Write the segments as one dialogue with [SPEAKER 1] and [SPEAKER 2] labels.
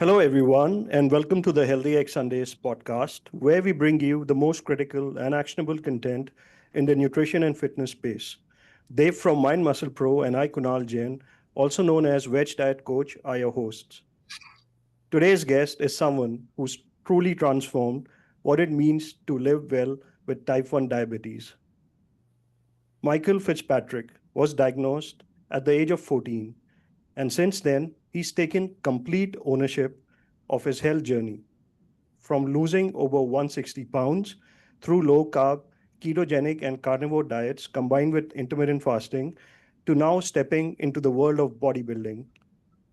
[SPEAKER 1] Hello, everyone, and welcome to the Healthy X Sundays podcast, where we bring you the most critical and actionable content in the nutrition and fitness space. Dave from Mind Muscle Pro and I, Kunal Jain, also known as Veg Diet Coach, are your hosts. Today's guest is someone who's truly transformed what it means to live well with type 1 diabetes. Michael Fitzpatrick was diagnosed at the age of 14, and since then, he's taken complete ownership of his health journey from losing over 160 pounds through low carb, ketogenic, and carnivore diets combined with intermittent fasting to now stepping into the world of bodybuilding.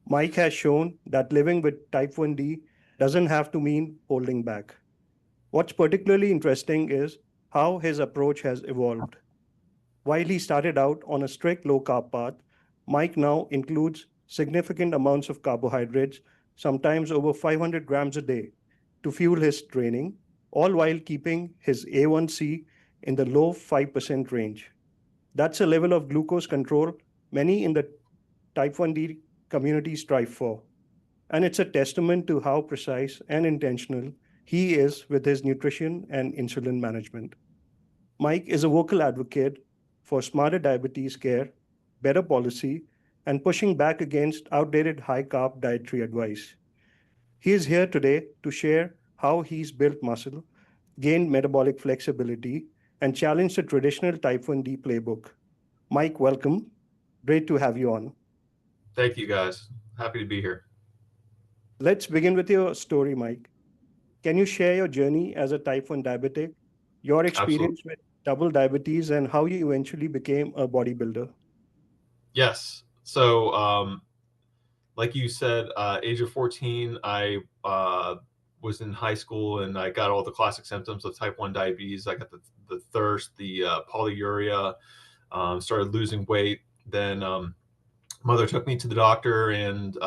[SPEAKER 1] Mike has shown that living with type 1D doesn't have to mean holding back. What's particularly interesting is how his approach has evolved. While he started out on a strict low carb path, Mike now includes significant amounts of carbohydrates, sometimes over 500 grams a day, to fuel his training, all while keeping his A1C in the low 5% range. That's a level of glucose control many in the type 1D community strive for. And it's a testament to how precise and intentional he is with his nutrition and insulin management. Mike is a vocal advocate for smarter diabetes care, better policy, and pushing back against outdated high carb dietary advice. He is here today to share how he's built muscle, gained metabolic flexibility, and challenged the traditional type 1D playbook. Mike, welcome. Great to have you on.
[SPEAKER 2] Thank you, guys. Happy to be here.
[SPEAKER 1] Let's begin with your story, Mike. Can you share your journey as a type 1 diabetic, your
[SPEAKER 2] Absolutely.
[SPEAKER 1] experience with double diabetes, and how you eventually became a bodybuilder?
[SPEAKER 2] Yes. Like you said, age of 14, I was in high school and I got all the classic symptoms of type 1 diabetes. I got the thirst, the polyuria, started losing weight. Then mother took me to the doctor and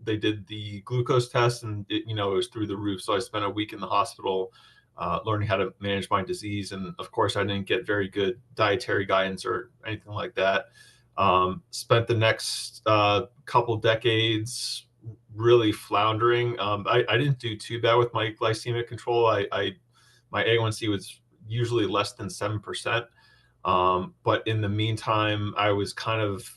[SPEAKER 2] they did the glucose test and it was through the roof. So I spent a week in the hospital learning how to manage my disease. And of course, I didn't get very good dietary guidance or anything like that. Spent the next couple decades really floundering. I didn't do too bad with my glycemic control. My A1C was usually less than 7%. But in the meantime, I was kind of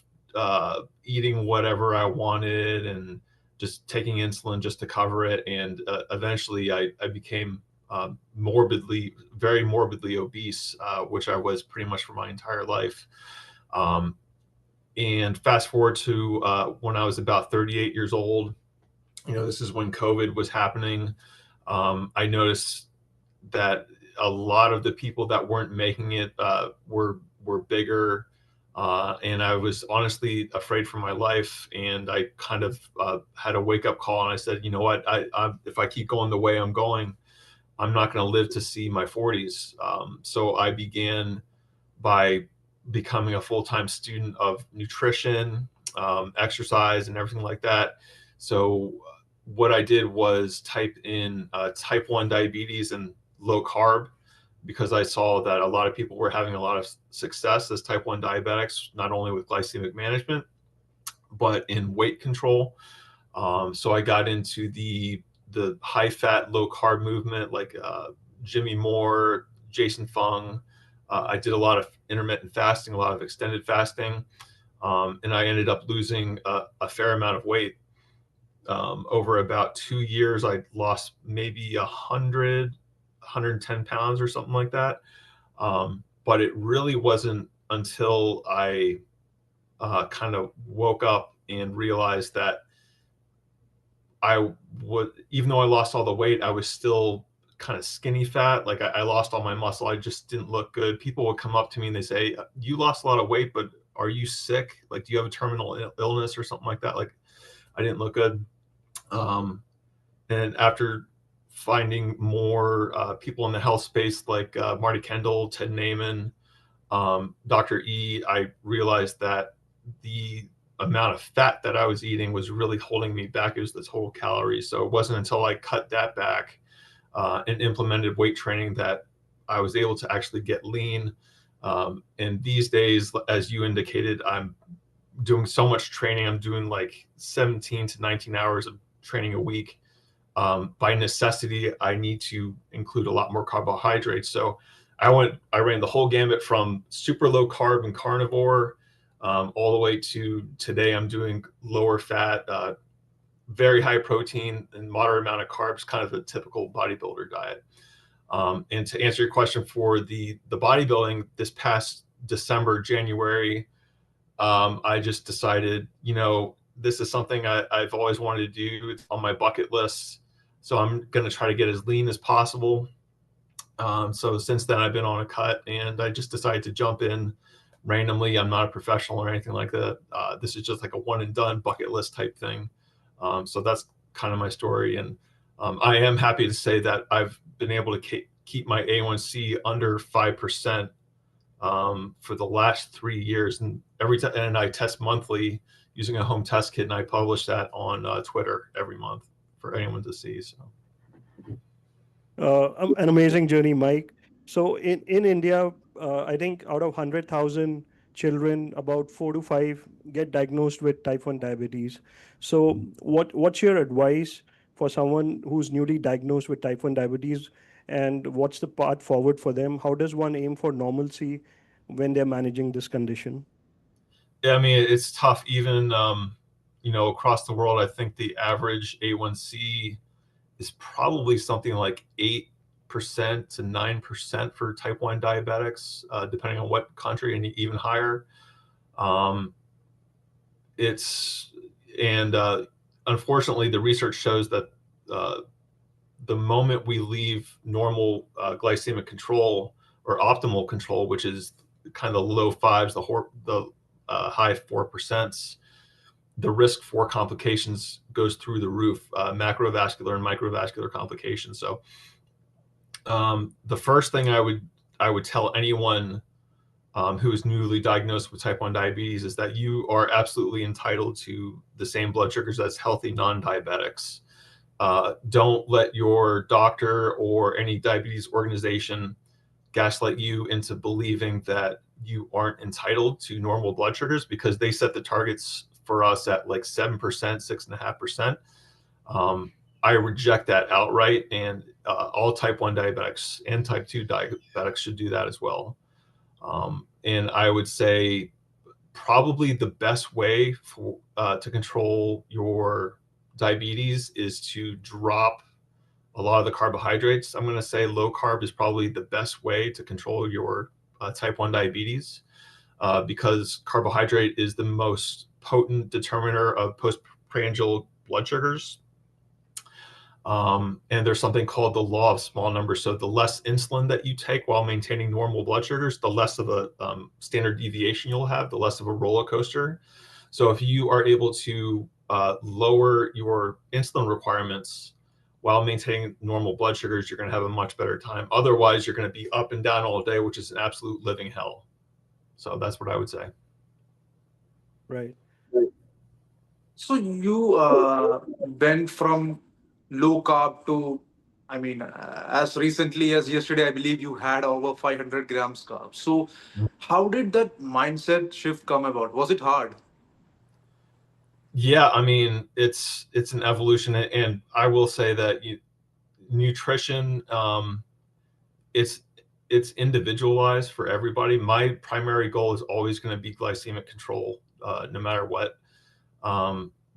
[SPEAKER 2] eating whatever I wanted and just taking insulin just to cover it. And eventually I became very morbidly obese, which I was pretty much for my entire life. Um, and fast forward to when I was about 38 years old, this is when COVID was happening. I noticed that a lot of the people that weren't making it were bigger, and I was honestly afraid for my life. And I kind of had a wake up call, and I said, you know what, if I keep going the way I'm going, I'm not going to live to see my 40s. So I began by becoming a full-time student of nutrition, exercise, and everything like that. So what I did was type in type 1 diabetes and low carb, because I saw that a lot of people were having a lot of success as type 1 diabetics, not only with glycemic management, but in weight control. So I got into the high fat, low carb movement, like Jimmy Moore, Jason Fung. I did a lot of intermittent fasting, a lot of extended fasting, and I ended up losing a fair amount of weight. Over about 2 years, I lost maybe 110 pounds or something like that. But it really wasn't until I kind of woke up and realized that even though I lost all the weight, I was still kind of skinny fat. Like I lost all my muscle. I just didn't look good. People would come up to me and they say, you lost a lot of weight, but are you sick? Like, do you have a terminal illness or something like that? Like, I didn't look good. And after finding more people in the health space, like Marty Kendall, Ted Naiman, Dr. E, I realized that the amount of fat that I was eating was really holding me back. It was the total calories. So it wasn't until I cut that back and implemented weight training that I was able to actually get lean. And these days, as you indicated, I'm doing so much training. I'm doing like 17 to 19 hours of training a week, by necessity, I need to include a lot more carbohydrates. So I ran the whole gamut from super low carb and carnivore, all the way to today I'm doing lower fat, very high protein and moderate amount of carbs, kind of a typical bodybuilder diet. And to answer your question for the bodybuilding, this past December, January, I just decided, this is something I've always wanted to do. It's on my bucket list. So I'm going to try to get as lean as possible. So since then I've been on a cut, and I just decided to jump in randomly. I'm not a professional or anything like that. This is just like a one and done bucket list type thing. So that's kind of my story. And I am happy to say that I've been able to keep my A1C under 5% for the last 3 years. And and I test monthly using a home test kit, and I publish that on Twitter every month for anyone to see. So.
[SPEAKER 1] An amazing journey, Mike. So in India, I think out of 100,000 children, about 4 to 5 get diagnosed with type 1 diabetes. So what's your advice for someone who's newly diagnosed with type 1 diabetes, and what's the path forward for them? How does one aim for normalcy when they're managing this condition?
[SPEAKER 2] Yeah, I mean, it's tough. Even across the world, I think the average A1C is probably something like 8% to 9% for type 1 diabetics, depending on what country, and even higher. Unfortunately, the research shows that the moment we leave normal glycemic control or optimal control, which is kind of the low fives, the high 4%, the risk for complications goes through the roof, macrovascular and microvascular complications. So the first thing I would tell anyone who is newly diagnosed with type 1 diabetes is that you are absolutely entitled to the same blood sugars as healthy non-diabetics. Don't let your doctor or any diabetes organization gaslight you into believing that you aren't entitled to normal blood sugars, because they set the targets for us at like 7%, 6.5%. I reject that outright, and all type 1 diabetics and type 2 diabetics should do that as well. And I would say probably the best way to control your diabetes is to drop a lot of the carbohydrates. I'm going to say low carb is probably the best way to control your type 1 diabetes, because carbohydrate is the most potent determiner of postprandial blood sugars. And there's something called the law of small numbers. So the less insulin that you take while maintaining normal blood sugars, the less of a standard deviation you'll have, the less of a roller coaster. So if you are able to lower your insulin requirements while maintaining normal blood sugars, you're going to have a much better time. Otherwise, you're going to be up and down all day, which is an absolute living hell. So that's what I would say.
[SPEAKER 1] Right.
[SPEAKER 3] So you went from low carb to, I mean, as recently as yesterday, I believe you had over 500 grams carbs. So how did that mindset shift come about? Was it hard?
[SPEAKER 2] Yeah, I mean, it's an evolution, and I will say that nutrition, it's individualized for everybody. My primary goal is always going to be glycemic control, no matter what.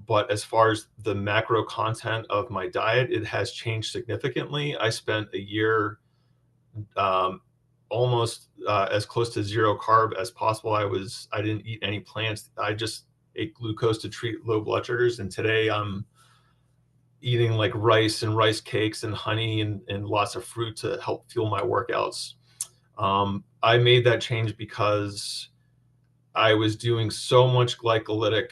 [SPEAKER 2] But as far as the macro content of my diet, it has changed significantly. I spent a year almost as close to zero carb as possible. I didn't eat any plants. I just ate glucose to treat low blood sugars. And today I'm eating like rice and rice cakes and honey and lots of fruit to help fuel my workouts. I made that change because I was doing so much glycolytic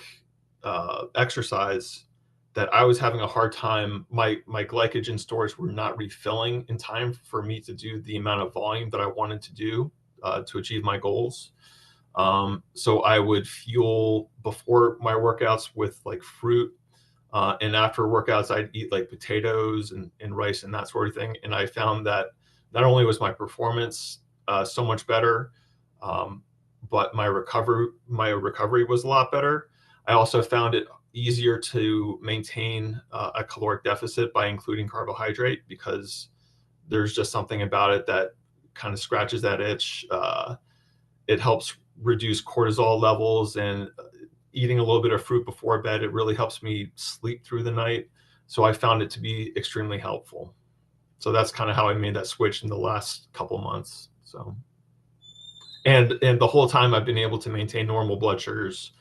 [SPEAKER 2] exercise that I was having a hard time. My glycogen stores were not refilling in time for me to do the amount of volume that I wanted to do to achieve my goals. So I would fuel before my workouts with like fruit, and after workouts I'd eat like potatoes and rice and that sort of thing. And I found that not only was my performance so much better, but my recovery was a lot better. I also found it easier to maintain a caloric deficit by including carbohydrate, because there's just something about it that kind of scratches that itch. It helps reduce cortisol levels, and eating a little bit of fruit before bed, it really helps me sleep through the night. So I found it to be extremely helpful. So that's kind of how I made that switch in the last couple months. So, and the whole time I've been able to maintain normal blood sugars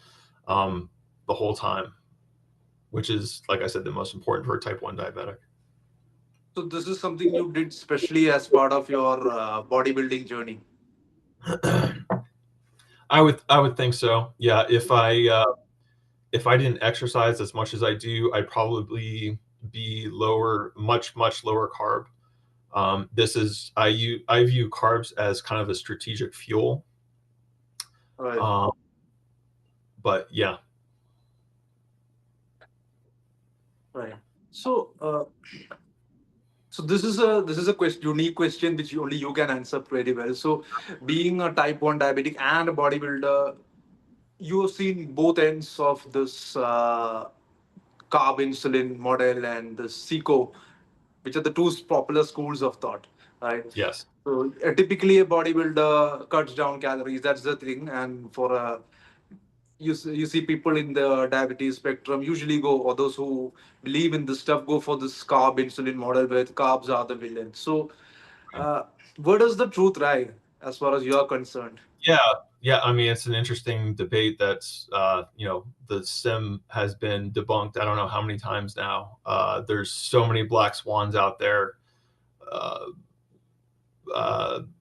[SPEAKER 2] the whole time, which is, like I said, the most important for a type 1 diabetic.
[SPEAKER 3] So this is something you did specially as part of your bodybuilding journey.
[SPEAKER 2] I would think so. Yeah, if I didn't exercise as much as I do, I'd probably be lower, much lower carb. I view carbs as kind of a strategic fuel.
[SPEAKER 3] Right.
[SPEAKER 2] But yeah.
[SPEAKER 3] Right. So, so this is a unique question which only you can answer pretty well. So, being a type 1 diabetic and a bodybuilder, you have seen both ends of this carb insulin model and the seco, which are the two popular schools of thought, right?
[SPEAKER 2] Yes.
[SPEAKER 3] So typically a bodybuilder cuts down calories. That's the thing. And for a you see people in the diabetes spectrum usually go, or those who believe in this stuff go for this carb insulin model where carbs are the villain. So where does the truth lie as far as you're concerned?
[SPEAKER 2] Yeah. I mean, it's an interesting debate that's, the SIM has been debunked. I don't know how many times now. There's so many black swans out there.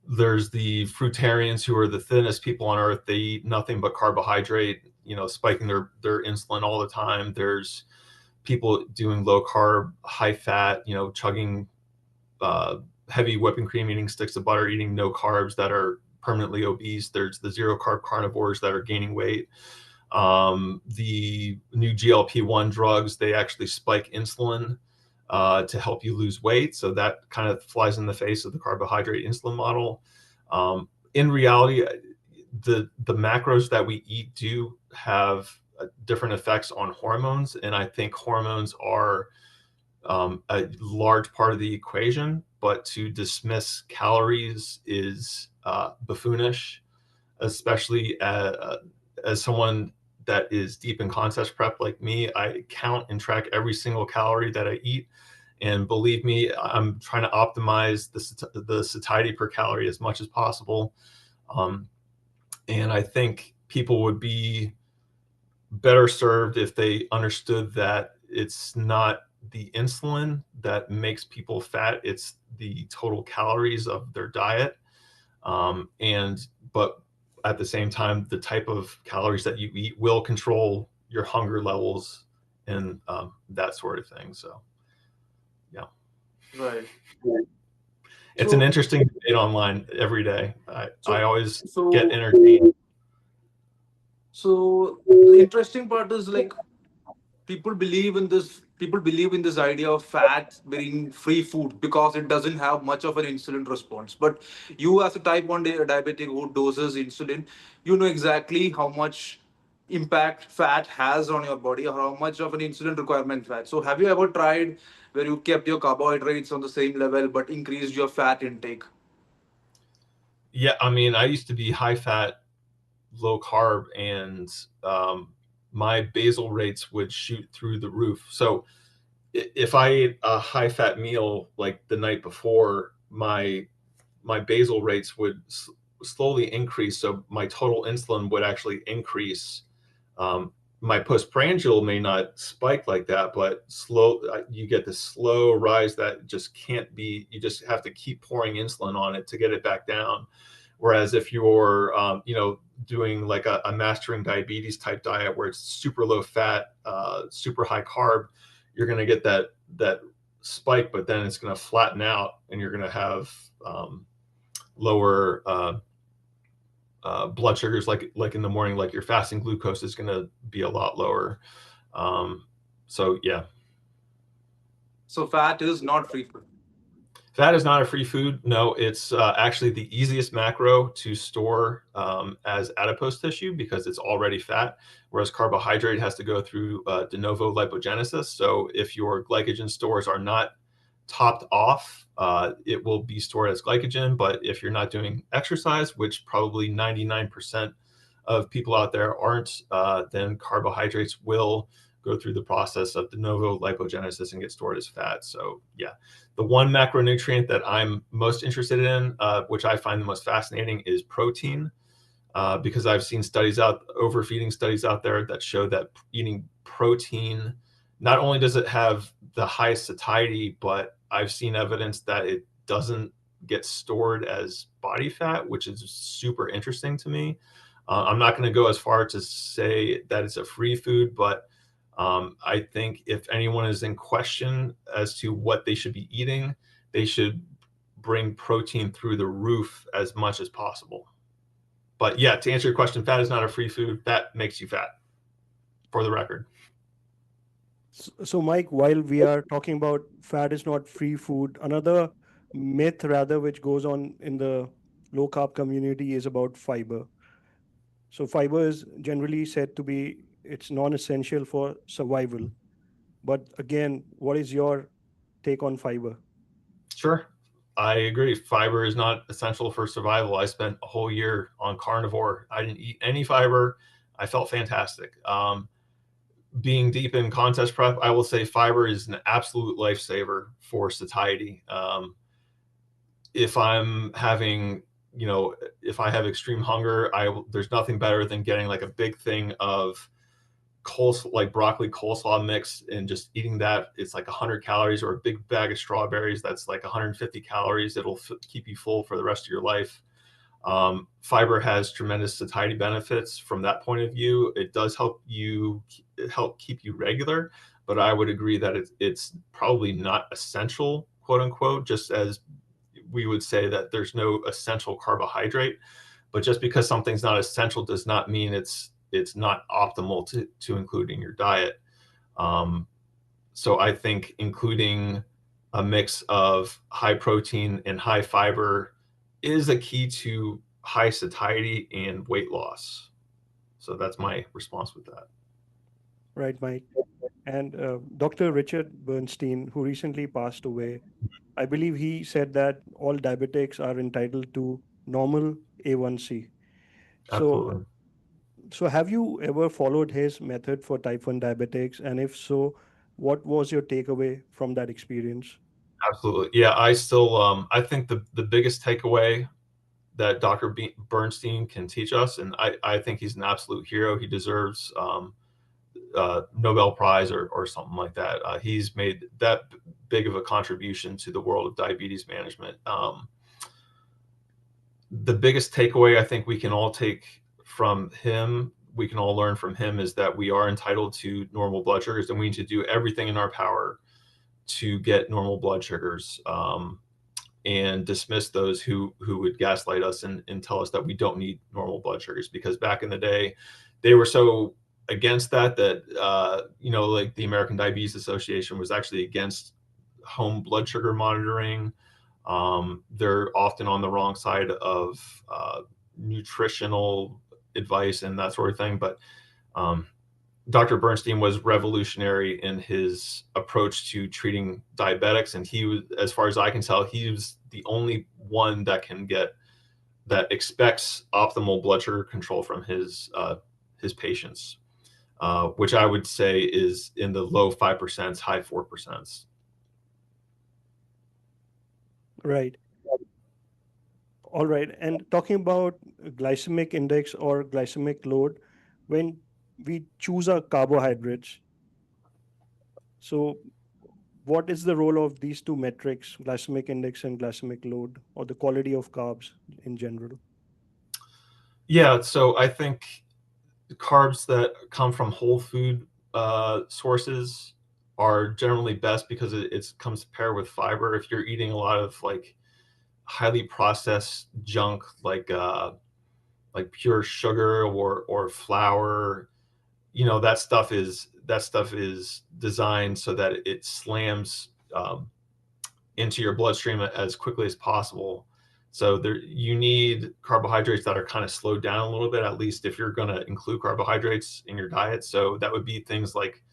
[SPEAKER 2] There's the fruitarians who are the thinnest people on earth. They eat nothing but carbohydrate, spiking their insulin all the time. There's people doing low carb, high fat, chugging heavy whipping cream, eating sticks of butter, eating no carbs, that are permanently obese. There's the zero carb carnivores that are gaining weight. The new GLP-1 drugs, they actually spike insulin to help you lose weight. So that kind of flies in the face of the carbohydrate insulin model. In reality, the macros that we eat do have different effects on hormones. And I think hormones are a large part of the equation, but to dismiss calories is buffoonish, especially as someone that is deep in contest prep like me. I count and track every single calorie that I eat. And believe me, I'm trying to optimize the satiety per calorie as much as possible. And I think people would be better served if they understood that it's not the insulin that makes people fat, it's the total calories of their diet. But at the same time, the type of calories that you eat will control your hunger levels and that sort of thing. So, yeah.
[SPEAKER 3] Right.
[SPEAKER 2] It's
[SPEAKER 3] So-
[SPEAKER 2] an interesting debate online every day. I always
[SPEAKER 3] so-
[SPEAKER 2] get entertained.
[SPEAKER 3] So the interesting part is like people believe in this idea of fat being free food because it doesn't have much of an insulin response. But you as a type 1 diabetic who doses insulin, you know exactly how much impact fat has on your body or how much of an insulin requirement fat. So have you ever tried where you kept your carbohydrates on the same level but increased your fat intake?
[SPEAKER 2] Yeah, I mean, I used to be high fat, low carb, and my basal rates would shoot through the roof. So if I ate a high fat meal like the night before, my basal rates would slowly increase. So my total insulin would actually increase. My postprandial may not spike like that, but you get this slow rise that just can't be, you just have to keep pouring insulin on it to get it back down. Whereas if you're, doing like a mastering diabetes type diet where it's super low fat, super high carb, you're going to get that spike, but then it's going to flatten out and you're going to have lower blood sugars, like in the morning, like your fasting glucose is going to be a lot lower. So yeah.
[SPEAKER 3] So fat is not free food.
[SPEAKER 2] Fat is not a free food. No, it's actually the easiest macro to store as adipose tissue because it's already fat, whereas carbohydrate has to go through de novo lipogenesis. So if your glycogen stores are not topped off, it will be stored as glycogen. But if you're not doing exercise, which probably 99% of people out there aren't, then carbohydrates will go through the process of de novo lipogenesis and get stored as fat. So yeah, the one macronutrient that I'm most interested in, which I find the most fascinating, is protein, because I've seen overfeeding studies out there that show that eating protein, not only does it have the highest satiety, but I've seen evidence that it doesn't get stored as body fat, which is super interesting to me. I'm not going to go as far to say that it's a free food, but I think if anyone is in question as to what they should be eating, they should bring protein through the roof as much as possible. But yeah, to answer your question, fat is not a free food. Fat makes you fat, for the record.
[SPEAKER 1] So, Mike, while we are talking about fat is not free food, another myth rather which goes on in the low carb community is about fiber. So fiber is generally said to be it's non-essential for survival. But again, what is your take on fiber?
[SPEAKER 2] Sure. I agree. Fiber is not essential for survival. I spent a whole year on carnivore. I didn't eat any fiber. I felt fantastic. Being deep in contest prep, I will say fiber is an absolute lifesaver for satiety. If I'm having, if I have extreme hunger, there's nothing better than getting like a big thing of like broccoli coleslaw mix and just eating that. It's like 100 calories, or a big bag of strawberries that's like 150 calories. It'll keep you full for the rest of your life. Fiber has tremendous satiety benefits from that point of view. It does help keep you regular, but I would agree that it's probably not essential, quote unquote, just as we would say that there's no essential carbohydrate. But just because something's not essential does not mean it's not optimal to include in your diet. So I think including a mix of high protein and high fiber is a key to high satiety and weight loss. So that's my response with that.
[SPEAKER 1] Right, Mike. And Dr. Richard Bernstein, who recently passed away, I believe he said that all diabetics are entitled to normal A1C. So,
[SPEAKER 2] Absolutely.
[SPEAKER 1] so have you ever followed his method for type 1 diabetics? And if so, what was your takeaway from that experience?
[SPEAKER 2] Absolutely. Yeah, I think the biggest takeaway that Dr. Bernstein can teach us, and I think he's an absolute hero. He deserves Nobel Prize or something like that. He's made that big of a contribution to the world of diabetes management. The biggest takeaway I think we can all take from him, we can all learn from him, is that we are entitled to normal blood sugars, and we need to do everything in our power to get normal blood sugars, and dismiss those who would gaslight us and tell us that we don't need normal blood sugars. Because back in the day, they were so against that like the American Diabetes Association was actually against home blood sugar monitoring. They're often on the wrong side of nutritional advice and that sort of thing. But Dr. Bernstein was revolutionary in his approach to treating diabetics, and he was, as far as I can tell, he was the only one that expects optimal blood sugar control from his patients, which I would say is in the low 5%, high 4%.
[SPEAKER 1] Right. All right. And talking about glycemic index or glycemic load, when we choose our carbohydrates, so what is the role of these two metrics, glycemic index and glycemic load, or the quality of carbs in general?
[SPEAKER 2] Yeah, so I think carbs that come from whole food sources are generally best because it comes paired with fiber. If you're eating a lot of like highly processed junk, like pure sugar or flour, that stuff is designed so that it slams into your bloodstream as quickly as possible. So you need carbohydrates that are kind of slowed down a little bit, at least if you're going to include carbohydrates in your diet. So that would be things like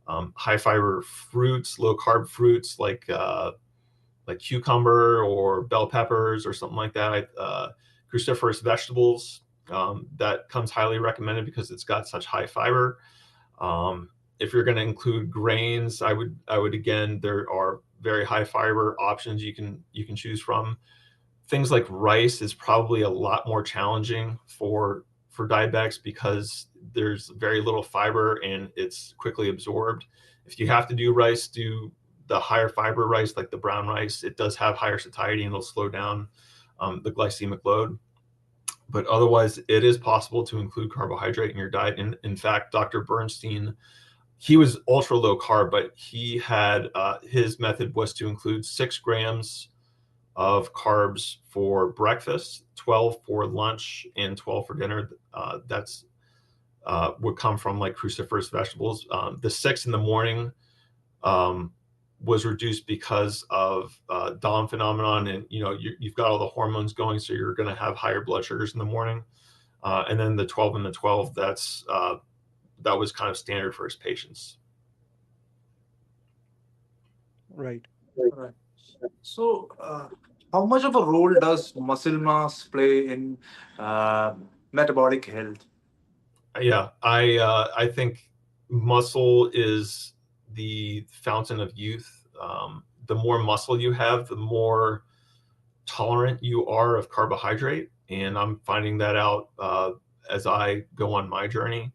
[SPEAKER 2] high fiber fruits, low carb fruits like cucumber or bell peppers or something like that. Cruciferous vegetables, that comes highly recommended because it's got such high fiber. If you're going to include grains, I would again, there are very high fiber options you can choose from. Things like rice is probably a lot more challenging for diabetics because there's very little fiber and it's quickly absorbed. If you have to do rice, do the higher fiber rice like the brown rice. It does have higher satiety and it'll slow down the glycemic load. But otherwise, it is possible to include carbohydrate in your diet. And in fact, Dr. Bernstein, he was ultra low carb, but he had his method was to include 6 grams of carbs for breakfast, 12 for lunch, and 12 for dinner. That's would come from like cruciferous vegetables. The 6 in the morning was reduced because of Dom phenomenon, and you've got all the hormones going, so you're going to have higher blood sugars in the morning. And then the 12 and the 12, that was kind of standard for his patients.
[SPEAKER 1] Right.
[SPEAKER 3] Right. So, how much of a role does muscle mass play in metabolic health?
[SPEAKER 2] Yeah, I think muscle is the fountain of youth. The more muscle you have, the more tolerant you are of carbohydrate, and I'm finding that out as I go on my journey.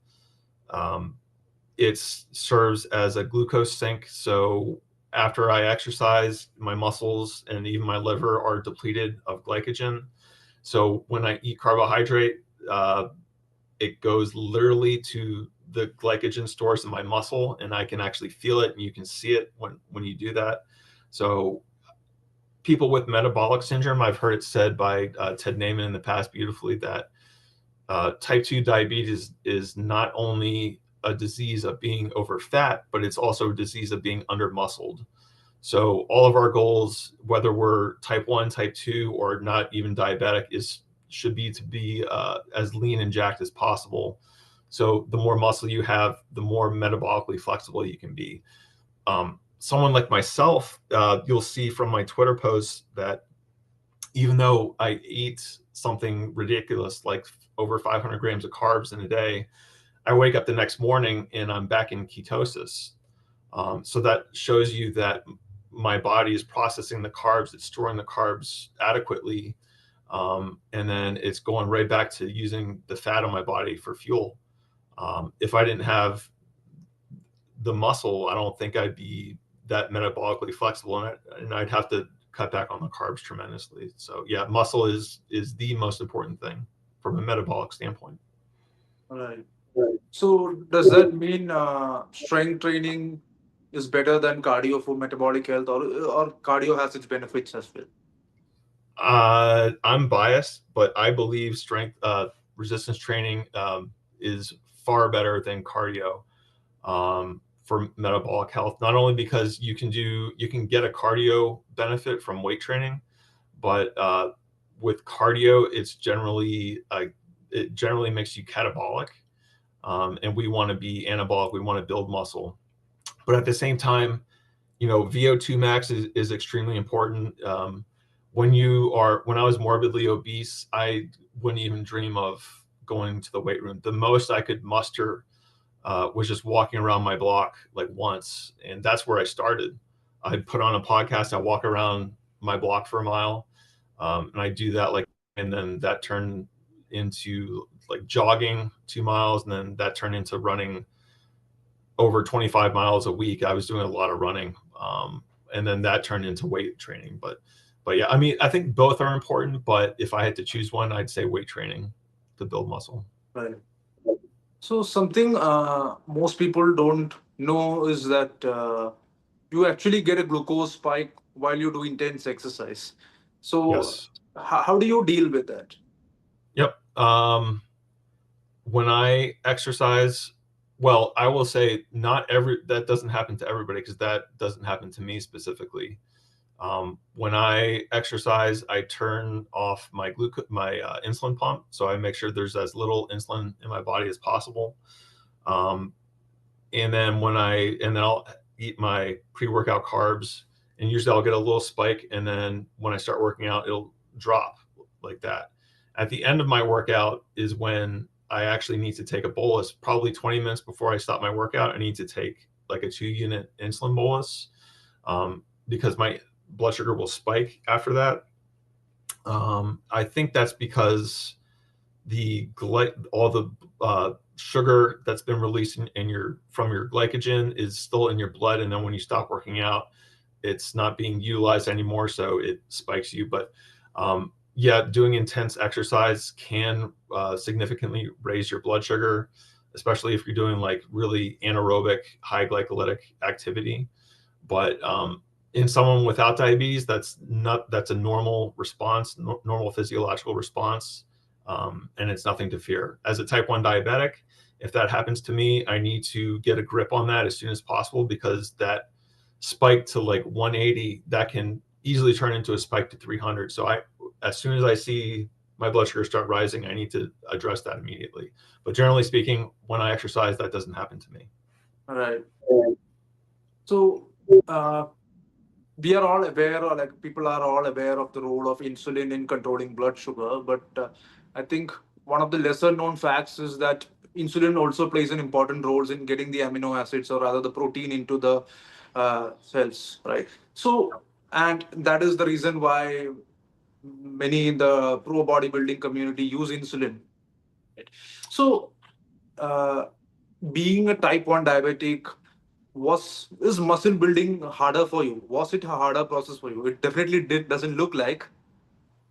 [SPEAKER 2] It serves as a glucose sink, so after I exercise, my muscles and even my liver are depleted of glycogen. So when I eat carbohydrate, it goes literally to the glycogen stores in my muscle, and I can actually feel it, and you can see it when you do that. So people with metabolic syndrome, I've heard it said by Ted Naiman in the past beautifully that type 2 diabetes is not only a disease of being over fat, but it's also a disease of being under muscled. So all of our goals, whether we're type 1, type 2, or not even diabetic, should be to be as lean and jacked as possible. So the more muscle you have, the more metabolically flexible you can be. Someone like myself, you'll see from my Twitter posts that even though I eat something ridiculous like over 500 grams of carbs in a day, I wake up the next morning and I'm back in ketosis. So that shows you that my body is processing the carbs, it's storing the carbs adequately, and then it's going right back to using the fat on my body for fuel. If I didn't have the muscle, I don't think I'd be that metabolically flexible, and I'd have to cut back on the carbs tremendously. So yeah, muscle is the most important thing from a metabolic standpoint.
[SPEAKER 3] Right. So, does that mean strength training is better than cardio for metabolic health, or cardio has its benefits as well?
[SPEAKER 2] I'm biased, but I believe strength resistance training is far better than cardio for metabolic health. Not only because you can get a cardio benefit from weight training, but with cardio, it generally makes you catabolic, and we want to be anabolic. We want to build muscle, but at the same time, VO2 max is extremely important. When I was morbidly obese, I wouldn't even dream of going to the weight room. The most I could muster was just walking around my block like once, and that's where I started. I'd put on a podcast, I walk around my block for a mile, and I do that and then that turned into like jogging 2 miles, and then that turned into running over 25 miles a week. I was doing a lot of running, and then that turned into weight training. But yeah, I mean, I think both are important, but if I had to choose one, I'd say weight training to build muscle.
[SPEAKER 3] Right. So, something most people don't know is that you actually get a glucose spike while you do intense exercise. So,
[SPEAKER 2] Yes.
[SPEAKER 3] how do you deal with that?
[SPEAKER 2] Yep. When I exercise, well, I will say that doesn't happen to everybody, because that doesn't happen to me specifically. When I exercise, I turn off my insulin pump, so I make sure there's as little insulin in my body as possible. And then I'll eat my pre-workout carbs, and usually I'll get a little spike, and then when I start working out, it'll drop like that. At the end of my workout is when I actually need to take a bolus. Probably 20 minutes before I stop my workout, I need to take like a 2-unit insulin bolus, because my blood sugar will spike after that. I think that's because all the sugar that's been released from your glycogen is still in your blood, and then when you stop working out, it's not being utilized anymore, so it spikes you. But yeah, doing intense exercise can significantly raise your blood sugar, especially if you're doing like really anaerobic high glycolytic activity. But in someone without diabetes, that's a normal response, normal physiological response. And it's nothing to fear. As a type 1 diabetic, if that happens to me, I need to get a grip on that as soon as possible, because that spike to like 180, that can easily turn into a spike to 300. So as soon as I see my blood sugar start rising, I need to address that immediately. But generally speaking, when I exercise, that doesn't happen to me.
[SPEAKER 3] All right. So we are all aware, or like people are all aware of the role of insulin in controlling blood sugar. But I think one of the lesser known facts is that insulin also plays an important role in getting the amino acids, or rather the protein, into the cells, right? So, and that is the reason why many in the pro bodybuilding community use insulin. Right? So, uh, being a type 1 diabetic, is muscle building harder for you? Was it a harder process for you? It definitely doesn't look like.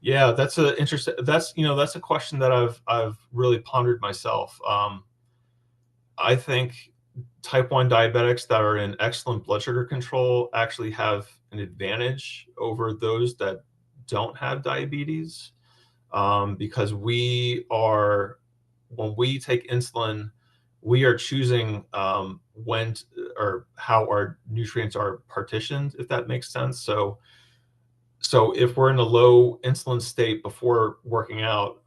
[SPEAKER 2] Yeah, that's a question that I've really pondered myself. I think type 1 diabetics that are in excellent blood sugar control actually have an advantage over those that don't have diabetes, because when we take insulin, we are choosing or how our nutrients are partitioned, if that makes sense. So if we're in a low insulin state before working out,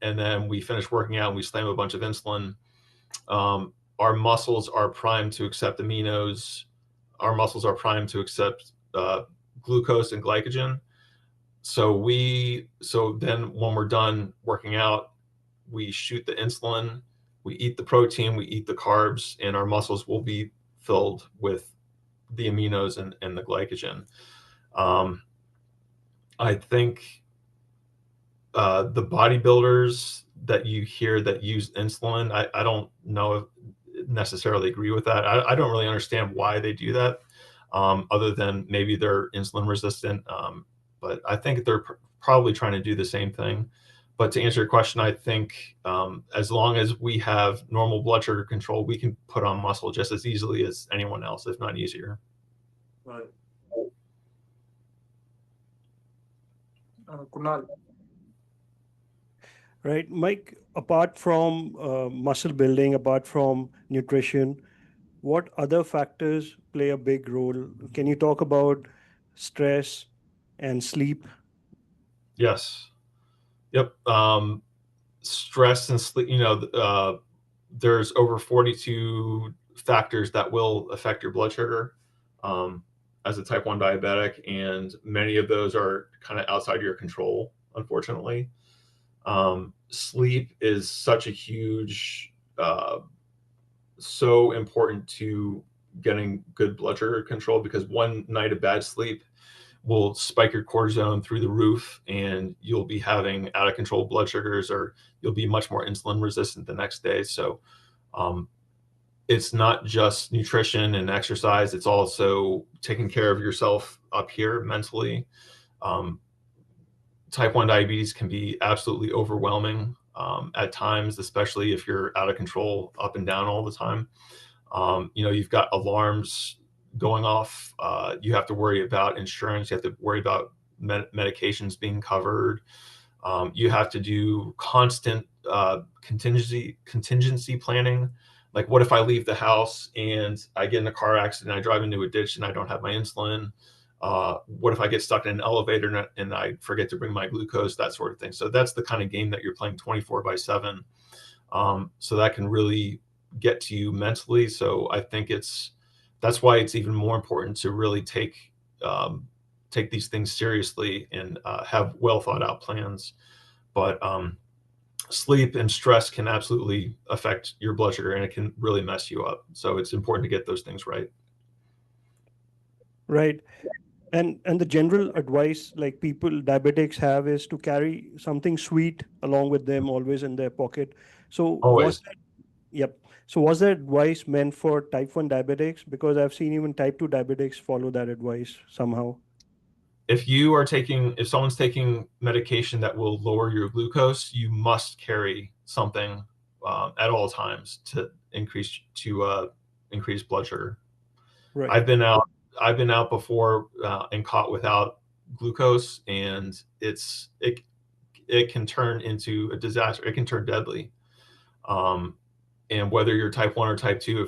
[SPEAKER 2] and then we finish working out and we slam a bunch of insulin, our muscles are primed to accept aminos. Our muscles are primed to accept glucose and glycogen. So then when we're done working out, we shoot the insulin, we eat the protein, we eat the carbs, and our muscles will be filled with the aminos and the glycogen. I think the bodybuilders that you hear that use insulin, I don't know necessarily agree with that. I don't really understand why they do that, other than maybe they're insulin resistant. But I think they're probably trying to do the same thing. But to answer your question, I think as long as we have normal blood sugar control, we can put on muscle just as easily as anyone else, if not easier.
[SPEAKER 3] Right. Kunal.
[SPEAKER 1] Right, Mike, apart from muscle building, apart from nutrition, what other factors play a big role? Can you talk about stress and sleep?
[SPEAKER 2] Yes. Yep. Stress and sleep, there's over 42 factors that will affect your blood sugar as a type 1 diabetic, and many of those are kind of outside your control, unfortunately. Sleep is such a huge, so important to getting good blood sugar control, because one night of bad sleep will spike your cortisone through the roof, and you'll be having out of control blood sugars, or you'll be much more insulin resistant the next day. So it's not just nutrition and exercise, it's also taking care of yourself up here mentally. Type 1 diabetes can be absolutely overwhelming at times, especially if you're out of control up and down all the time. You've got alarms going off. You have to worry about insurance. You have to worry about medications being covered. You have to do constant contingency planning. Like, what if I leave the house and I get in a car accident, I drive into a ditch and I don't have my insulin? What if I get stuck in an elevator and I forget to bring my glucose, that sort of thing. So that's the kind of game that you're playing 24/7. So that can really get to you mentally. So I think that's why it's even more important to really take these things seriously and have well thought out plans. But sleep and stress can absolutely affect your blood sugar, and it can really mess you up. So it's important to get those things right.
[SPEAKER 1] Right. And the general advice like people diabetics have is to carry something sweet along with them always in their pocket. So was
[SPEAKER 2] Always.
[SPEAKER 1] that, yep. So was that advice meant for type 1 diabetics? Because I've seen even type 2 diabetics follow that advice somehow.
[SPEAKER 2] If someone's taking medication that will lower your glucose, you must carry something at all times to increase blood sugar.
[SPEAKER 1] Right.
[SPEAKER 2] I've been out before and caught without glucose, and it can turn into a disaster. It can turn deadly. And whether you're type 1 or type 2,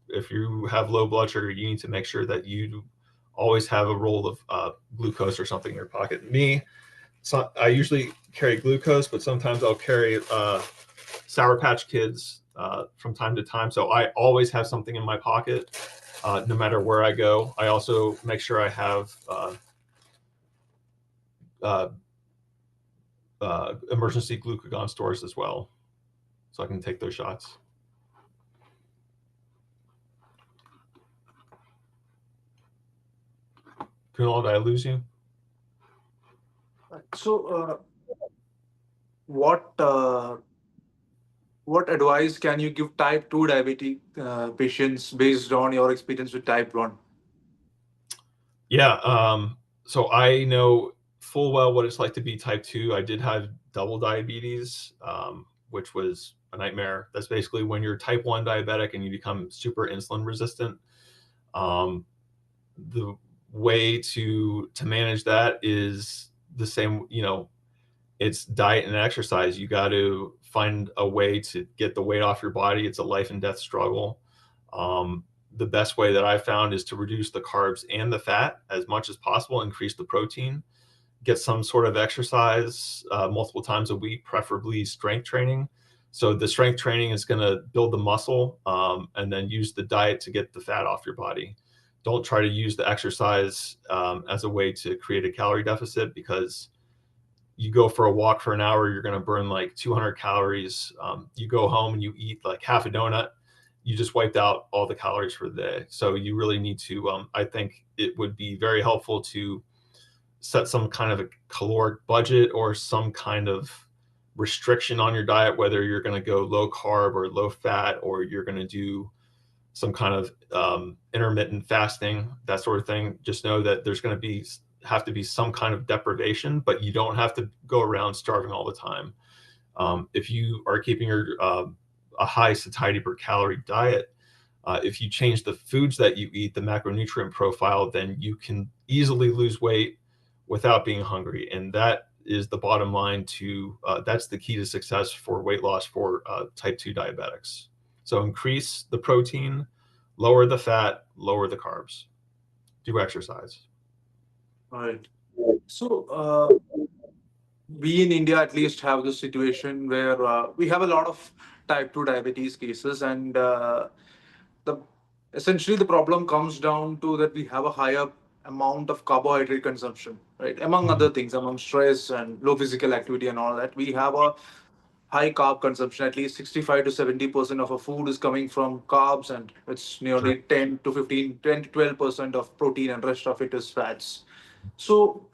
[SPEAKER 2] if you have low blood sugar, you need to make sure that you always have a roll of glucose or something in your pocket. So I usually carry glucose, but sometimes I'll carry Sour Patch Kids from time to time. So I always have something in my pocket, no matter where I go. I also make sure I have emergency glucagon stores as well, so I can take those shots. Kunal, did I lose you?
[SPEAKER 3] So, what advice can you give type 2 diabetic patients based on your experience with type 1?
[SPEAKER 2] Yeah. So I know full well what it's like to be type 2. I did have double diabetes, which was a nightmare. That's basically when you're type 1 diabetic and you become super insulin resistant. The way to manage that is the same, it's diet and exercise. You got to find a way to get the weight off your body. It's a life and death struggle. The best way that I found is to reduce the carbs and the fat as much as possible, increase the protein, get some sort of exercise multiple times a week, preferably strength training. So the strength training is going to build the muscle, and then use the diet to get the fat off your body. Don't try to use the exercise as a way to create a calorie deficit, because you go for a walk for an hour, you're going to burn like 200 calories. You go home and you eat like half a donut, you just wiped out all the calories for the day. So you really need to, I think it would be very helpful to set some kind of a caloric budget or some kind of restriction on your diet, whether you're going to go low carb or low fat, or you're going to do some kind of intermittent fasting, that sort of thing. Just know that there's going to have to be some kind of deprivation, but you don't have to go around starving all the time. If you are keeping a high satiety per calorie diet, if you change the foods that you eat, the macronutrient profile, then you can easily lose weight without being hungry. And that is the bottom line that's the key to success for weight loss for type 2 diabetics. So increase the protein, lower the fat, lower the carbs, do exercise.
[SPEAKER 3] Right. So, we in India at least have this situation where we have a lot of type 2 diabetes cases, and the essentially the problem comes down to that we have a higher amount of carbohydrate consumption, right? Among
[SPEAKER 2] Mhm.
[SPEAKER 3] other things, among stress and low physical activity and all that, we have a high carb consumption. At least 65 to 70% of our food is coming from carbs, and it's
[SPEAKER 2] Sure.
[SPEAKER 3] nearly 10 to 15, 10 to 12% of protein, and rest of it is fats. So,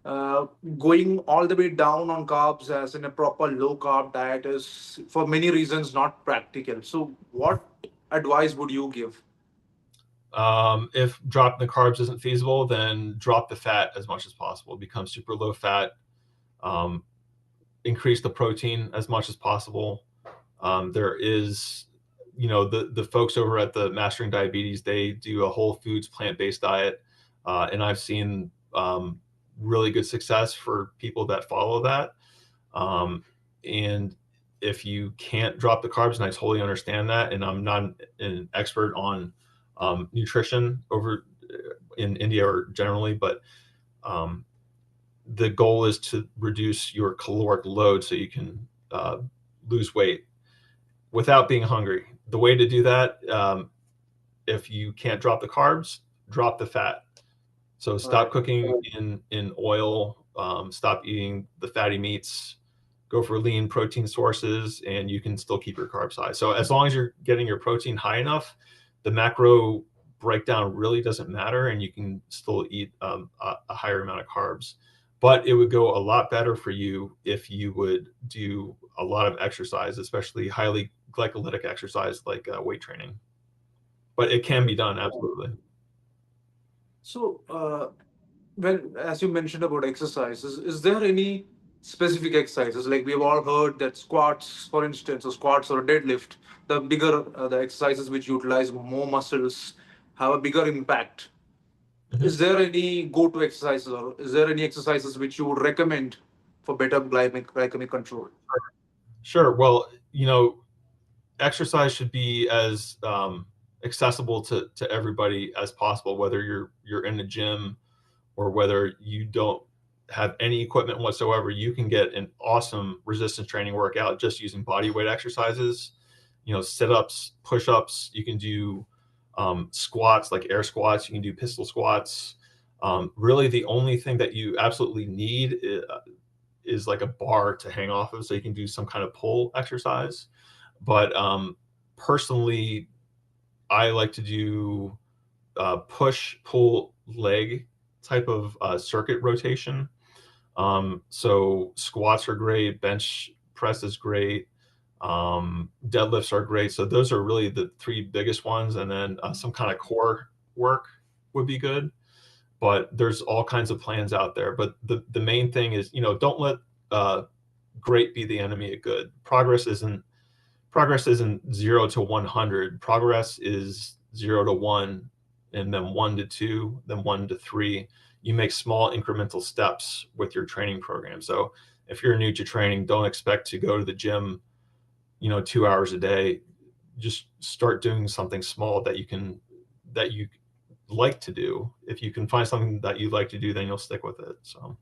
[SPEAKER 3] uh, going all the way down on carbs as in a proper low carb diet is, for many reasons, not practical. So, what advice would you give?
[SPEAKER 2] If dropping the carbs isn't feasible, then drop the fat as much as possible. Become super low fat. Um, Increase the protein as much as possible. There is, the folks over at the Mastering Diabetes, they do a whole foods plant-based diet, and I've seen really good success for people that follow that. And if you can't drop the carbs, and I totally understand that, and I'm not an expert on nutrition in India or generally, but the goal is to reduce your caloric load so you can lose weight without being hungry. The way to do that, if you can't drop the carbs, drop the fat. So stop cooking in oil, stop eating the fatty meats, go for lean protein sources, and you can still keep your carbs high. So as long as you're getting your protein high enough, the macro breakdown really doesn't matter, and you can still eat a higher amount of carbs. But it would go a lot better for you if you would do a lot of exercise, especially highly glycolytic exercise like weight training. But it can be done, absolutely.
[SPEAKER 3] So, when, as you mentioned about exercises, is there any specific exercises? Like we've all heard that squats, for instance, or squats or deadlift, the bigger the exercises which utilize more muscles have a bigger impact. Is there any go-to exercises, or is there any exercises which you would recommend for better glycemic control?
[SPEAKER 2] Sure. Well, exercise should be as accessible to everybody as possible, whether you're in a gym or whether you don't have any equipment whatsoever. You can get an awesome resistance training workout just using body weight exercises, sit-ups, push-ups. You can do squats, like air squats. You can do pistol squats. Really, the only thing that you absolutely need is like a bar to hang off of, so you can do some kind of pull exercise. But personally, I like to do push, pull, leg type of circuit rotation. So squats are great, bench press is great, deadlifts are great. So those are really the three biggest ones. And then some kind of core work would be good. But there's all kinds of plans out there. But the main thing is, don't let great be the enemy of good. Progress isn't 0 to 100. Progress is 0 to 1, and then 1 to 2, then 1 to 3. You make small incremental steps with your training program. So if you're new to training, don't expect to go to the gym, 2 hours a day. Just start doing something small that you like to do. If you can find something that you like to do, then you'll stick with it. So.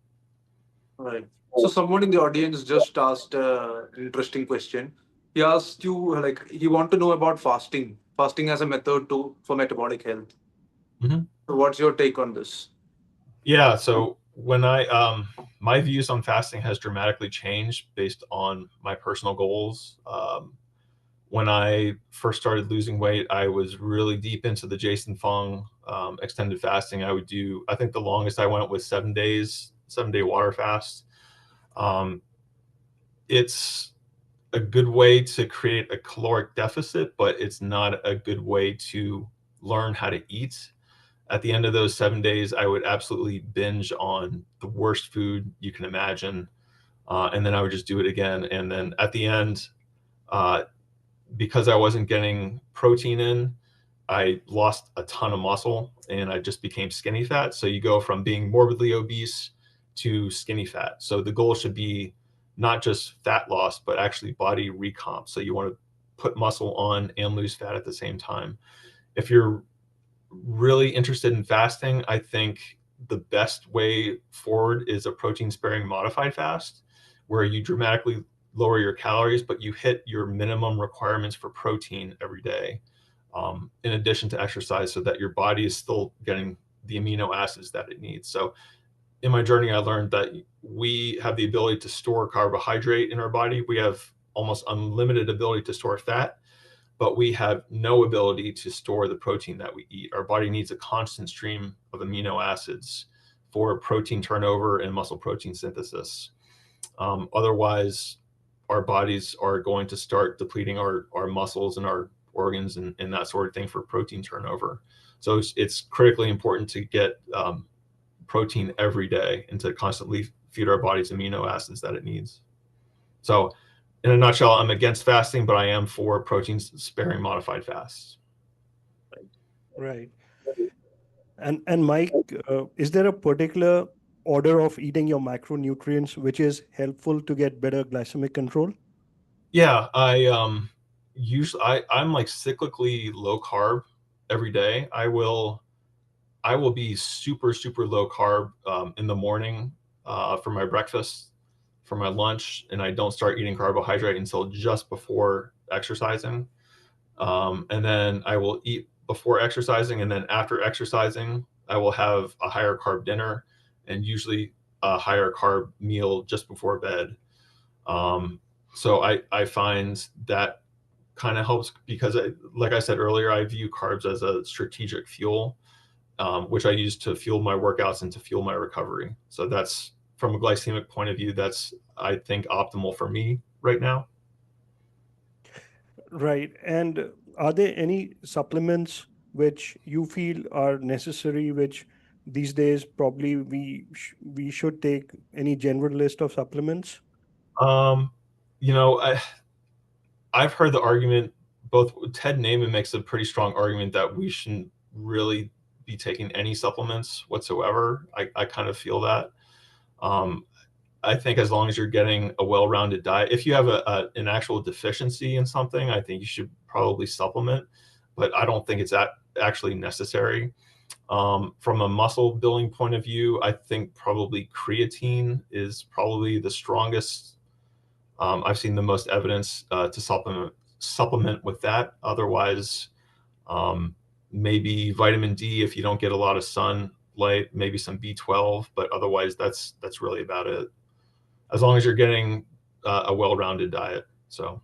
[SPEAKER 3] Right. So someone in the audience just asked an interesting question. He asked you, like, he want to know about fasting as a method for metabolic health. So what's your take on this?
[SPEAKER 2] Yeah. So when my views on fasting has dramatically changed based on my personal goals. When I first started losing weight, I was really deep into the Jason Fung extended fasting. I think the longest I went was 7 days, 7-day water fast. It's a good way to create a caloric deficit, but it's not a good way to learn how to eat. At the end of those 7 days, I would absolutely binge on the worst food you can imagine. And then I would just do it again. And then at the end, because I wasn't getting protein in, I lost a ton of muscle and I just became skinny fat. So you go from being morbidly obese to skinny fat. So the goal should be not just fat loss, but actually body recomp. So you want to put muscle on and lose fat at the same time. If you're really interested in fasting, I think the best way forward is a protein sparing modified fast, where you dramatically lower your calories, but you hit your minimum requirements for protein every day, in addition to exercise, so that your body is still getting the amino acids that it needs. So in my journey, I learned that we have the ability to store carbohydrate in our body. We have almost unlimited ability to store fat, but we have no ability to store the protein that we eat. Our body needs a constant stream of amino acids for protein turnover and muscle protein synthesis. Otherwise, our bodies are going to start depleting our muscles and our organs and that sort of thing for protein turnover. So it's critically important to get protein every day and to constantly feed our bodies amino acids that it needs. So in a nutshell, I'm against fasting, but I am for protein sparing modified fasts.
[SPEAKER 1] Right. And Mike, is there a particular order of eating your macronutrients which is helpful to get better glycemic control?
[SPEAKER 2] Yeah, I'm like cyclically low carb every day. I will be super, super low carb in the morning for my breakfast, for my lunch, and I don't start eating carbohydrate until just before exercising. And then I will eat before exercising, and then after exercising, I will have a higher carb dinner and usually a higher carb meal just before bed. So I find that kind of helps because, like I said earlier, I view carbs as a strategic fuel, which I use to fuel my workouts and to fuel my recovery. So that's, from a glycemic point of view, that's, I think, optimal for me right now.
[SPEAKER 1] Right. And are there any supplements which you feel are necessary, which these days probably we should take? Any general list of supplements?
[SPEAKER 2] Um, you know, I've heard the argument, both Ted Naiman makes a pretty strong argument that we shouldn't really be taking any supplements whatsoever. I kind of feel that. I think as long as you're getting a well-rounded diet, if you have an actual deficiency in something, I think you should probably supplement, but I don't think it's actually necessary. From a muscle building point of view, I think probably creatine is probably the strongest. I've seen the most evidence to supplement with that. Otherwise, maybe vitamin D if you don't get a lot of sunlight, maybe some B12, but otherwise that's really about it. As long as you're getting a well-rounded diet. So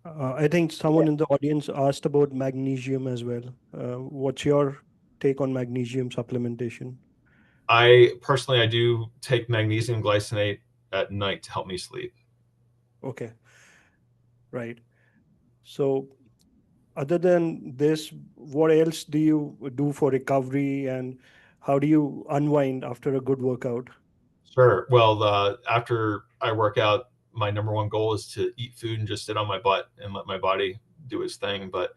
[SPEAKER 1] I think someone in the audience asked about magnesium as well. What's your take on magnesium supplementation?
[SPEAKER 2] I do take magnesium glycinate at night to help me sleep.
[SPEAKER 1] Okay, right. So other than this, what else do you do for recovery, and how do you unwind after a good workout?
[SPEAKER 2] Sure. Well, after I work out, my number one goal is to eat food and just sit on my butt and let my body do its thing. But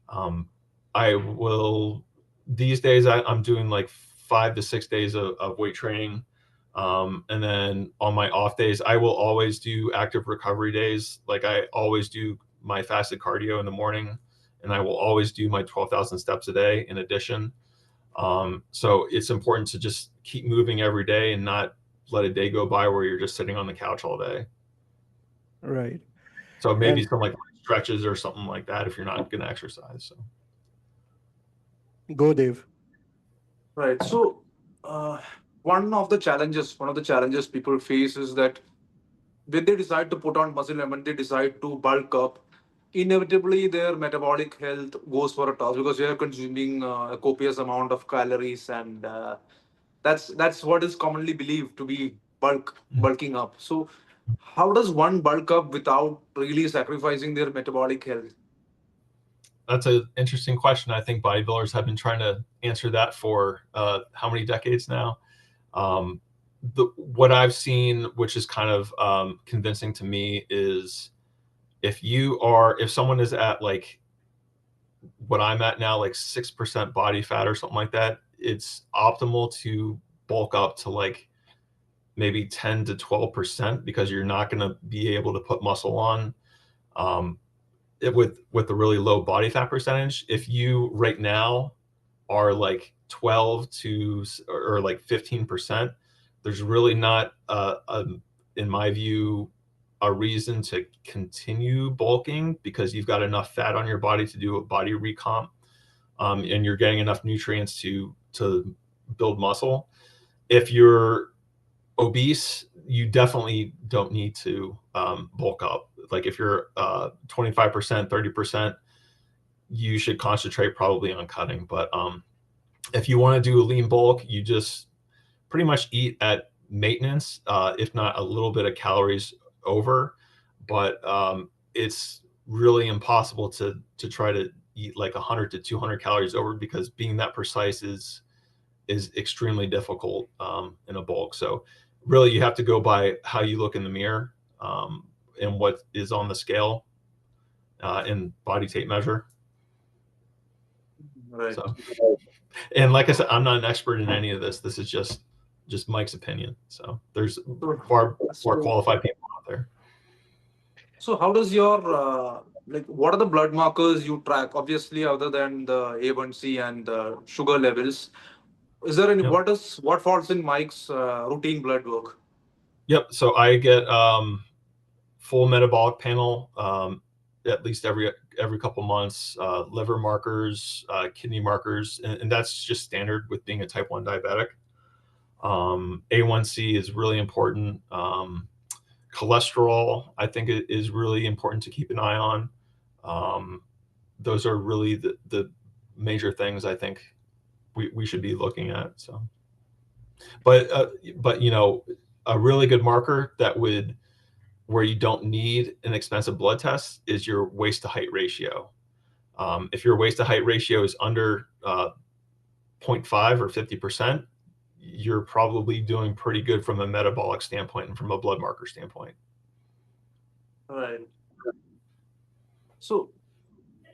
[SPEAKER 2] I will, these days, I'm doing like 5 to 6 days of weight training. And then on my off days, I will always do active recovery days. Like I always do my fasted cardio in the morning, and I will always do my 12,000 steps a day in addition. So it's important to just keep moving every day and not let a day go by where you're just sitting on the couch all day.
[SPEAKER 1] Right.
[SPEAKER 2] So maybe
[SPEAKER 1] And
[SPEAKER 2] some like stretches or something like that if you're not going to exercise. So.
[SPEAKER 1] go, Dave.
[SPEAKER 3] Right. So, uh, one of the challenges people face is that when they decide to put on muscle and when they decide to bulk up, inevitably their metabolic health goes for a toss because they are consuming a copious amount of calories, and that's what is commonly believed to be bulking up. So, how does one bulk up without really sacrificing their metabolic health?
[SPEAKER 2] That's an interesting question. I think bodybuilders have been trying to answer that for how many decades now. What I've seen, which is kind of convincing to me, is if someone is at like what I'm at now, like 6% body fat or something like that, it's optimal to bulk up to like maybe 10 to 12% because you're not going to be able to put muscle on. With a really low body fat percentage, if you right now are like 12 to or like 15%, there's really not in my view a reason to continue bulking because you've got enough fat on your body to do a body recomp, and you're getting enough nutrients to build muscle. If you're obese, you definitely don't need to bulk up. Like if you're 25%, 30%, you should concentrate probably on cutting. But if you want to do a lean bulk, you just pretty much eat at maintenance, if not a little bit of calories over. But it's really impossible to try to eat like 100 to 200 calories over because being that precise is extremely difficult in a bulk. So really you have to go by how you look in the mirror and what is on the scale in body tape measure.
[SPEAKER 3] Right.
[SPEAKER 2] So, and like I said, I'm not an expert in any of this. This is just Mike's opinion. So there's far more qualified people out there.
[SPEAKER 3] So, how does your like what are the blood markers you track? Obviously, other than the A1C and the sugar levels, is there any
[SPEAKER 2] Yep.
[SPEAKER 3] what falls in Mike's routine blood work?
[SPEAKER 2] Yep. So I get full metabolic panel at least every couple months, liver markers, kidney markers, and that's just standard with being a type 1 diabetic. A1C is really important. Cholesterol, I think, is really important to keep an eye on. Those are really the major things I think we should be looking at. So, but you know, a really good marker where you don't need an expensive blood test is your waist to height ratio. If your waist to height ratio is under 0.5 or 50%, you're probably doing pretty good from a metabolic standpoint and from a blood marker standpoint.
[SPEAKER 3] Right. So,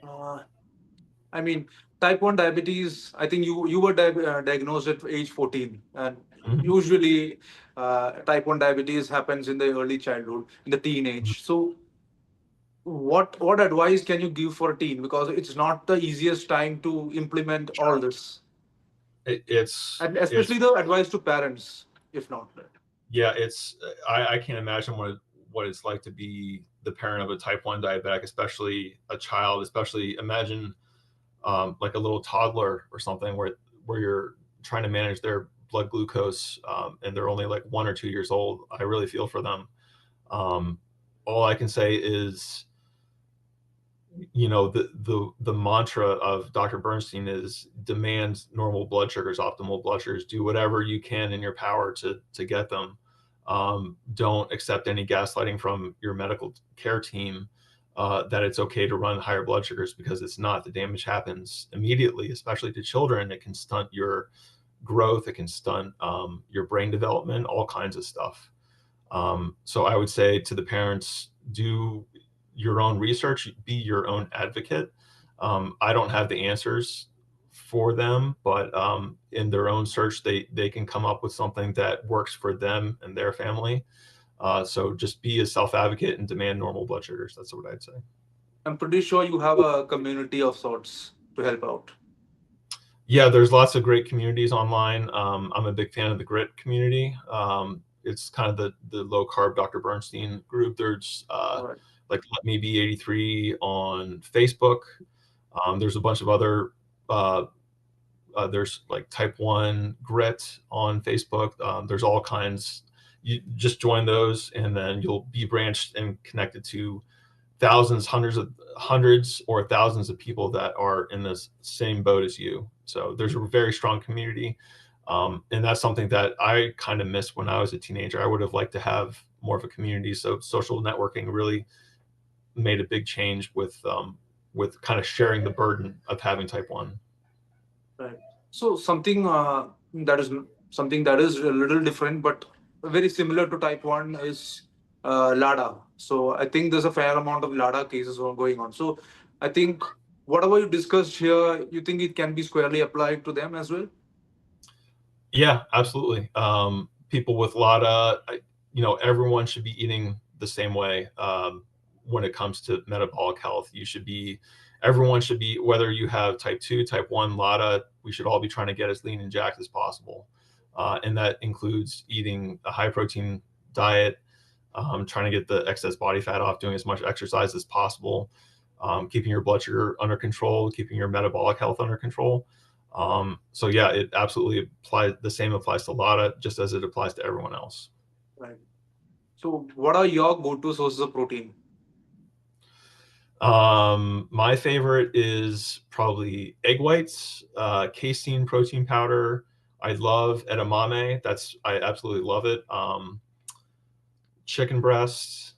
[SPEAKER 3] I mean, type 1 diabetes, I think you were diagnosed at age 14. And usually, type 1 diabetes happens in the early childhood, in the teenage. So, what advice can you give for a teen? Because it's not the easiest time to implement all this. And especially the advice to parents, if not.
[SPEAKER 2] Yeah, I can't imagine what it's like to be the parent of a type 1 diabetic, especially a child, especially imagine like a little toddler or something where you're trying to manage their blood glucose and they're only like 1 or 2 years old. I really feel for them. All I can say is, you know, the mantra of Dr. Bernstein is demand normal blood sugars, optimal blood sugars, do whatever you can in your power to get them. Don't accept any gaslighting from your medical care team that it's okay to run higher blood sugars, because it's not. The damage happens immediately, especially to children. It can stunt your growth. It can stunt your brain development, all kinds of stuff. So I would say to the parents, do your own research, be your own advocate. I don't have the answers for them, but in their own search, they can come up with something that works for them and their family. So just be a self-advocate and demand normal blood sugars. That's what I'd say. I'm
[SPEAKER 3] pretty sure you have a community of sorts to help out.
[SPEAKER 2] Yeah, there's lots of great communities online. I'm a big fan of the GRIT community. It's kind of the low carb Dr. Bernstein group. There's right. Like Let Me Be 83 on Facebook. There's a bunch of other, there's like type 1 grit on Facebook. There's all kinds. You just join those and then you'll be branched and connected to thousands, hundreds or thousands of people that are in this same boat as you. So there's a very strong community. And that's something that I kind of missed when I was a teenager. I would have liked to have more of a community. So social networking really made a big change with kind of sharing the burden of having type 1.
[SPEAKER 3] Right. So something that is a little different, but very similar to type 1 is LADA. So I think there's a fair amount of LADA cases going on. So I think whatever you discussed here, you think it can be squarely applied to them as well?
[SPEAKER 2] Yeah, absolutely. People with LADA, you know, everyone should be eating the same way. When it comes to metabolic health, everyone should be, whether you have type 2, type 1, LADA, we should all be trying to get as lean and jacked as possible. And that includes eating a high protein diet, trying to get the excess body fat off, doing as much exercise as possible, keeping your blood sugar under control, keeping your metabolic health under control. So yeah, it absolutely applies. The same applies to LADA, just as it applies to everyone else.
[SPEAKER 3] Right. So what are your go-to sources of protein?
[SPEAKER 2] My favorite is probably egg whites, casein protein powder. I love edamame. I absolutely love it. Chicken breasts,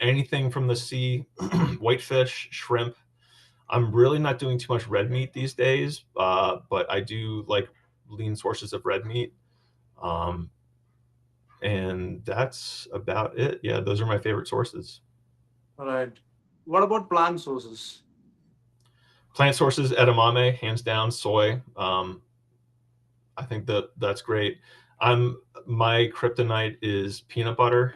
[SPEAKER 2] anything from the sea, whitefish, shrimp. I'm really not doing too much red meat these days, but I do like lean sources of red meat. And that's about it. Yeah, those are my favorite sources.
[SPEAKER 3] All right. What about plant sources?
[SPEAKER 2] Plant sources, edamame, hands down, soy. I think that's great. My kryptonite is peanut butter.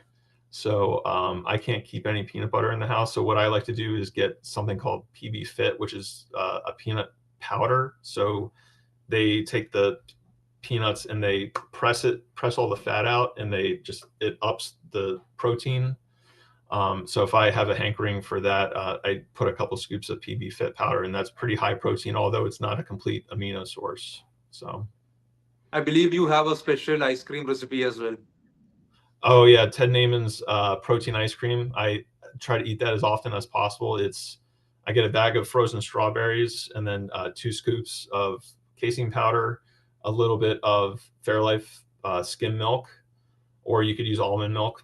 [SPEAKER 2] So I can't keep any peanut butter in the house. So what I like to do is get something called PB Fit, which is a peanut powder. So they take the peanuts and they press all the fat out, and it ups the protein. So if I have a hankering for that, I put a couple scoops of PB Fit powder, and that's pretty high protein, although it's not a complete amino source. So.
[SPEAKER 3] I believe you have a special ice cream recipe as well.
[SPEAKER 2] Oh yeah, Ted Naiman's protein ice cream. I try to eat that as often as possible. I get a bag of frozen strawberries and then 2 scoops of casein powder, a little bit of Fairlife skim milk, or you could use almond milk,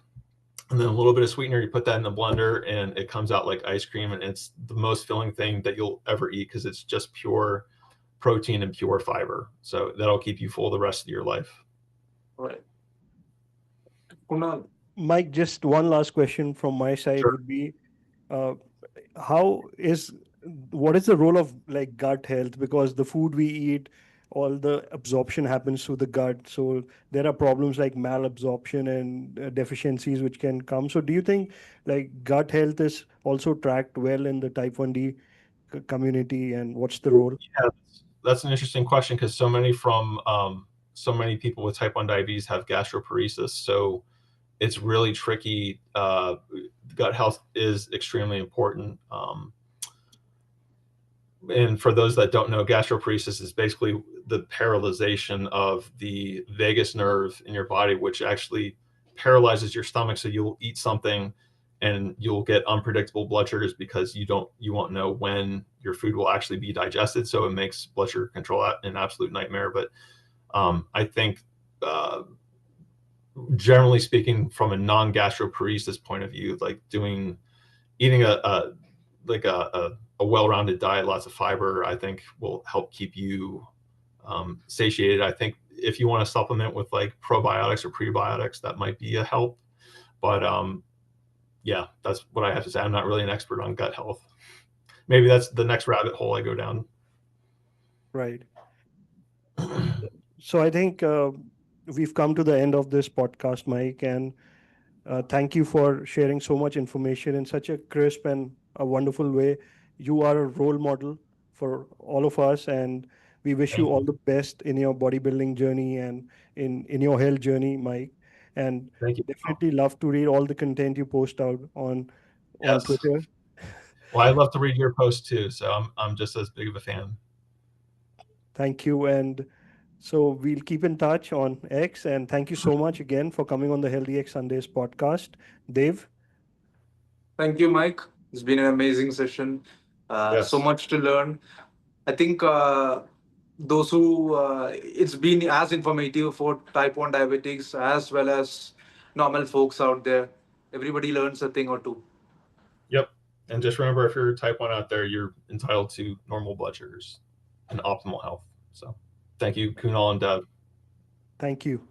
[SPEAKER 2] and then a little bit of sweetener. You put that in the blender, and it comes out like ice cream, and it's the most filling thing that you'll ever eat because it's just pure protein and pure fiber. So that'll keep you full the rest of your life.
[SPEAKER 3] Right. Kunal.
[SPEAKER 1] Mike, just one last question from my side
[SPEAKER 2] Sure.
[SPEAKER 1] would be, uh, what is the role of like gut health? Because the food we eat, all the absorption happens through the gut. So there are problems like malabsorption and deficiencies which can come. So do you think like gut health is also tracked well in the type 1D community, and what's the role?
[SPEAKER 2] Yeah, that's an interesting question, because so many people with type 1 diabetes have gastroparesis. So it's really tricky. Gut health is extremely important. And for those that don't know, gastroparesis is basically the paralyzation of the vagus nerve in your body, which actually paralyzes your stomach. So you'll eat something and you'll get unpredictable blood sugars because you won't know when your food will actually be digested. So it makes blood sugar control an absolute nightmare. But I think generally speaking, from a non-gastroparesis point of view, like eating a well-rounded diet, lots of fiber, I think will help keep you satiated. I think if you want to supplement with like probiotics or prebiotics, that might be a help. But yeah, that's what I have to say. I'm not really an expert on gut health. Maybe that's the next rabbit hole I go down.
[SPEAKER 1] Right. So I think we've come to the end of this podcast, Mike, and thank you for sharing so much information in such a crisp and a wonderful way. You are a role model for all of us, and we wish you
[SPEAKER 2] Thank
[SPEAKER 1] all
[SPEAKER 2] you.
[SPEAKER 1] the best in your bodybuilding journey and in your health journey, Mike. And
[SPEAKER 2] Thank you.
[SPEAKER 1] definitely love to read all the content you post out on
[SPEAKER 2] Yes.
[SPEAKER 1] Twitter.
[SPEAKER 2] Well, I love to read your posts too, so I'm just as big of a fan.
[SPEAKER 1] Thank you. And so we'll keep in touch on X. And thank you so much again for coming on the HealthyX Sundays podcast. Dave?
[SPEAKER 3] Thank you, Mike. It's been an amazing session. So
[SPEAKER 2] Yes.
[SPEAKER 3] much to learn. I think those who it's been as informative for type 1 diabetics as well as normal folks out there. Everybody learns a thing or two.
[SPEAKER 2] Yep. And just remember, if you're type 1 out there, you're entitled to normal blood sugars and optimal health. So thank you, Kunal and Dev.
[SPEAKER 1] Thank you.